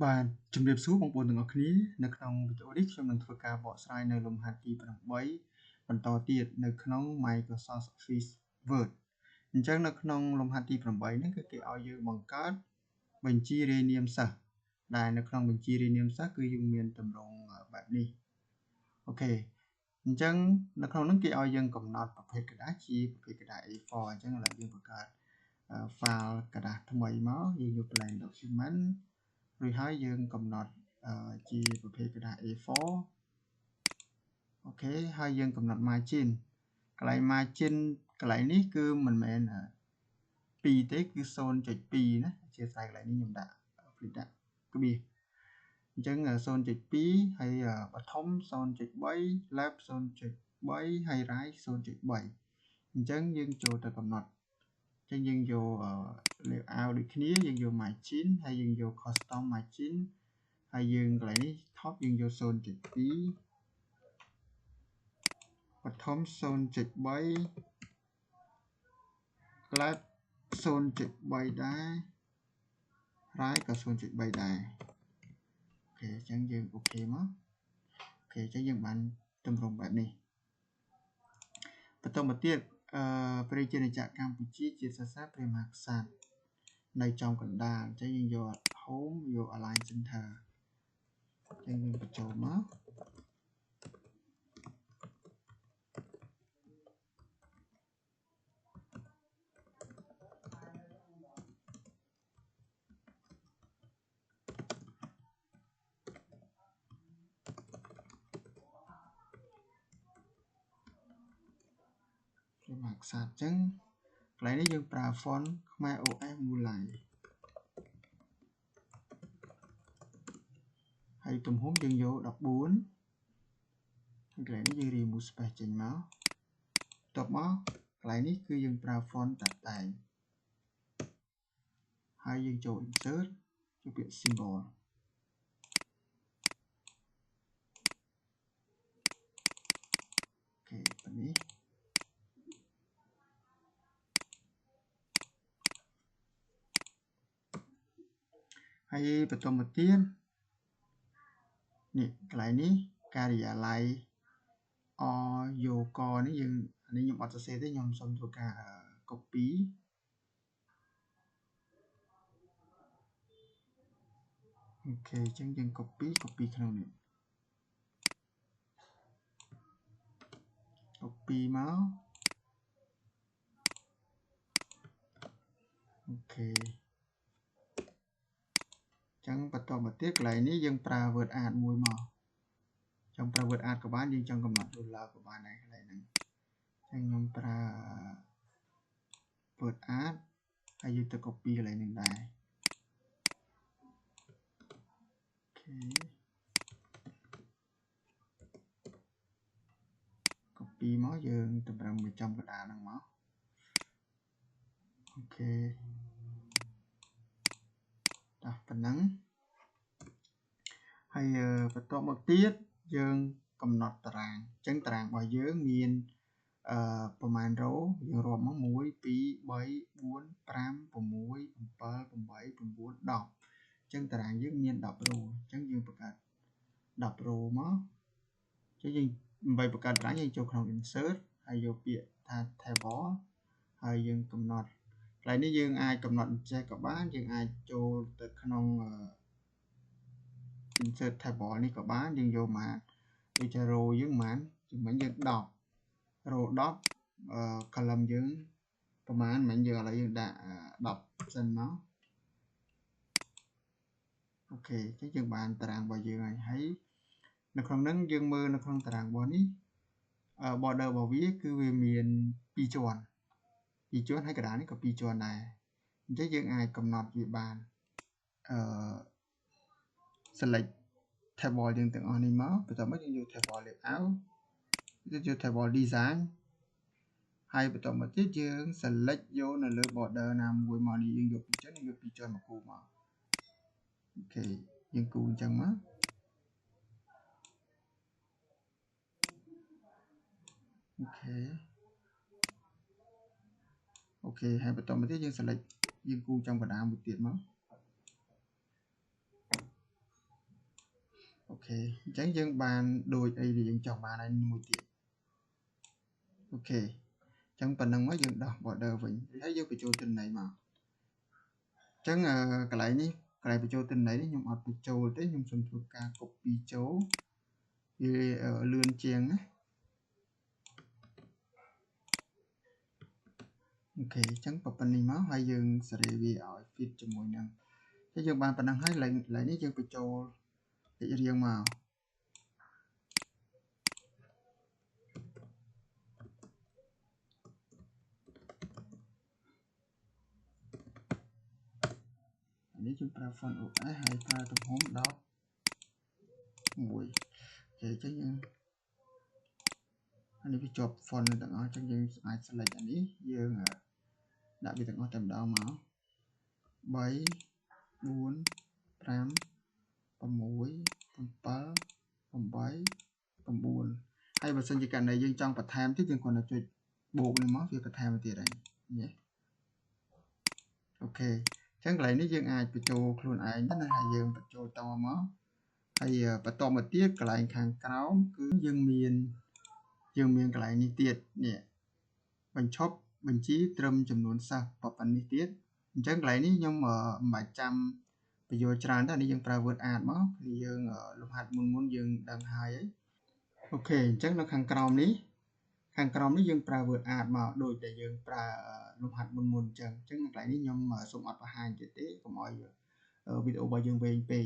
បាទជំរាបសួរបងប្អូនទាំងអស់គ្នានៅក្នុងវីដេអូនេះខ្ញុំនឹងធ្វើការបកស្រាយនៅលំហាត់ទី8បន្តទៀតនៅក្នុង Microsoft Office Word អញ្ចឹងនៅក្នុងលំហាត់ទី8នេះគឺគេឲ្យយើងបង្កើតបញ្ជីរាយនាមសិស្សដែលនៅក្នុងបញ្ជីរាយនាមសិស្សគឺយើងមានទម្រង់បែបនេះអូខេអញ្ចឹងនៅក្នុងនោះគេឲ្យយើងកំណត់ប្រភេទกระดาษជាប្រភេទกระดาษ A4 អញ្ចឹងឥឡូវយើងបង្កើត file กระดาษថ្មីមកយើងយក blank document រួចហើយយើងកំណត់ជាប្រភេទกระดาษ A4 អូខេហើយយើងកំណត់ margin កន្លែង margin កន្លែងនេះគឺមិនមែន2ទេគឺ 0.2 ណាអធិស្ឋានកន្លែងនេះខ្ញុំដាក់ព្រីដាក់ក្បៀសអញ្ចឹង 0.2 ហើយបឋម 0.3 lab 0.3 ហើយ right 0.3 អញ្ចឹងយើងចូលទៅកំណត់អញ្ចឹងយើងយក layout ដូចគ្នាយើងយក margin ហើយយើងយក custom margin ហើយយើងកន្លែងនេះ top យើងយក 0.2 បឋម 0.3 lab 0.3 ដែរ right ក៏ 0.3 ដែរអូខេអញ្ចឹងយើងអូខេមកអូខេអញ្ចឹងយើងបានទម្រង់បែបនេះបន្តមកទៀតព្រះរាជាណាចក្រកម្ពុជាជាសាសនាព្រះមហាក្សត្រនៅចំកណ្ដាលអញ្ចឹងយើងយក home យក align center អញ្ចឹងយើងបញ្ចូលមកព្រះមហាក្សត្រអញ្ចឹងកន្លែងនេះយើងប្រើ font ខ្មែរ OS Mulai ហើយទំហំយើងយក14ហើយកន្លែងនេះយើង remove space ចេញមកបន្ទាប់មកកន្លែងនេះគឺយើងប្រើ font តាក់តែងហើយយើងចូល insert ចូលពាក្យ symbol អូខេប៉ុណ្នេះហើយបន្តមកទៀតនេះកន្លែងនេះការិយាល័យយោកនេះយើងអានេះខ្ញុំអត់សរសេរទេខ្ញុំសូមធ្វើការ copy អូខេអញ្ចឹងយើង copy ក្នុងនេះ copy មកអូខេអញ្ចឹងបន្តមកទៀតកន្លែងនេះយើងប្រើ word art មួយមកចង់ប្រើ word art ក៏បានយើងចង់កំណត់ ruler ក៏បានដែរកន្លែងហ្នឹងអញ្ចឹងខ្ញុំប្រើ word art ហើយយើងទៅ copy កន្លែងហ្នឹងដែរអូខេ copy មកយើងតម្រឹមមួយចំកណ្ដាលហ្នឹងមកអូខេដល់ប៉ុណ្ណឹងហើយបន្តមកទៀតយើងកំណត់តារាងអញ្ចឹងតារាងរបស់យើងមានប្រមាណរ៉ូយើងរាប់មក1 2 3 4 5 6 7 8 9 10អញ្ចឹងតារាងយើងមាន10រ៉ូអញ្ចឹងយើងបង្កើត10រ៉ូមកអញ្ចឹងយើងដើម្បីបង្កើតតារាងយើងចូលក្នុង insert ហើយយកពាក្យថា table ហើយយើងកំណត់កន្លែងនេះយើងអាចកំណត់ចេះក៏បានយើងអាចចូលទៅក្នុងinsert table នេះក៏បានយើងយកមកដូចជា row យើងមិនចំណេញយើង10 row 10 column យើងប្រហែលមិញយើងឥឡូវយើងដាក់10សិនមកអូខេអញ្ចឹងយើងបានតារាងរបស់យើងហើយនៅក្នុងហ្នឹងយើងមើលនៅក្នុងតារាងរបស់នេះborder របស់វាគឺវាមាន2ជាន់ហើយកណ្ដាលនេះក៏2ជាន់ដែរអញ្ចឹងយើងអាចកំណត់វាបានselect table យើងទាំងអស់នេះមកបន្ទាប់មកយើងយក table layout យើងយក table design ហើយបន្តមកទៀតយើង select យកនៅលើ border ណាមួយមកនេះយើងយកពីចឹងយកពីជាន់មកគូមកអូខេយើងគូអញ្ចឹងមកអូខេហើយបន្តមកទៀតយើង select យើងគូចំកណ្ដាលមួយទៀតមក អញ្ចឹងយើងបានដូចអីដែលយើងចង់បានហើយមួយទៀតអូខេអញ្ចឹងប៉ុណ្ណឹងមកយើងដោះ border វិញហើយយើងបញ្ចូលទិន្នន័យមកអញ្ចឹងកន្លែងនេះកន្លែងបញ្ចូលទិន្នន័យនេះខ្ញុំអត់បញ្ចូលទេខ្ញុំសូមធ្វើការ copy ចូលវាលឿនជាងណាអូខេអញ្ចឹងប៉ុណ្្នេះមកហើយយើងសេរីវាឲ្យ fit ជាមួយនឹងហើយយើងបានប៉ុណ្ណឹងហើយឡើងនេះយើងបញ្ចូលលេខរៀងមកនេះយើងប្រើ font OS ហើយប្រើទំហំ11អូខេអញ្ចឹងយើងអានេះវាជាប់ font ទាំងអស់អញ្ចឹងយើងអាច select អានេះយើងដាក់វាទាំងអស់តែម្ដងមក3 4 5 6 7 8 9ហើយបើសិនជាករណីយើងចង់បន្ថែមទៀតយើងគ្រាន់តែចុចបូកនេះមកវាបន្ថែមទៀតហើយនេះអូខេអញ្ចឹងកន្លែងនេះយើងអាចបញ្ចូលខ្លួនឯងណាហើយយើងបញ្ចូលតមកហើយបន្តមកទៀតកន្លែងខាងក្រោមគឺយើងមានកន្លែងនេះទៀតនេះបញ្ឈប់បញ្ជីត្រឹមចំនួនសិស្សប៉ុណ្ណេះទៀតអញ្ចឹងកន្លែងនេះខ្ញុំមិនបាច់ចាំបញ្យល់ច្រើនទេនេះយើងប្រើ Word Art មកគឺយើងលំហាត់មុនយើងដឹងហើយអូខេអញ្ចឹងនៅខាងក្រោមនេះយើងប្រើ Word Art មកដូចដែលយើងប្រើលំហាត់មុនអញ្ចឹងកន្លែងនេះខ្ញុំសូមអត់បង្ហាញទៀតទេកុំឲ្យវីដេអូរបស់យើងវែងពេក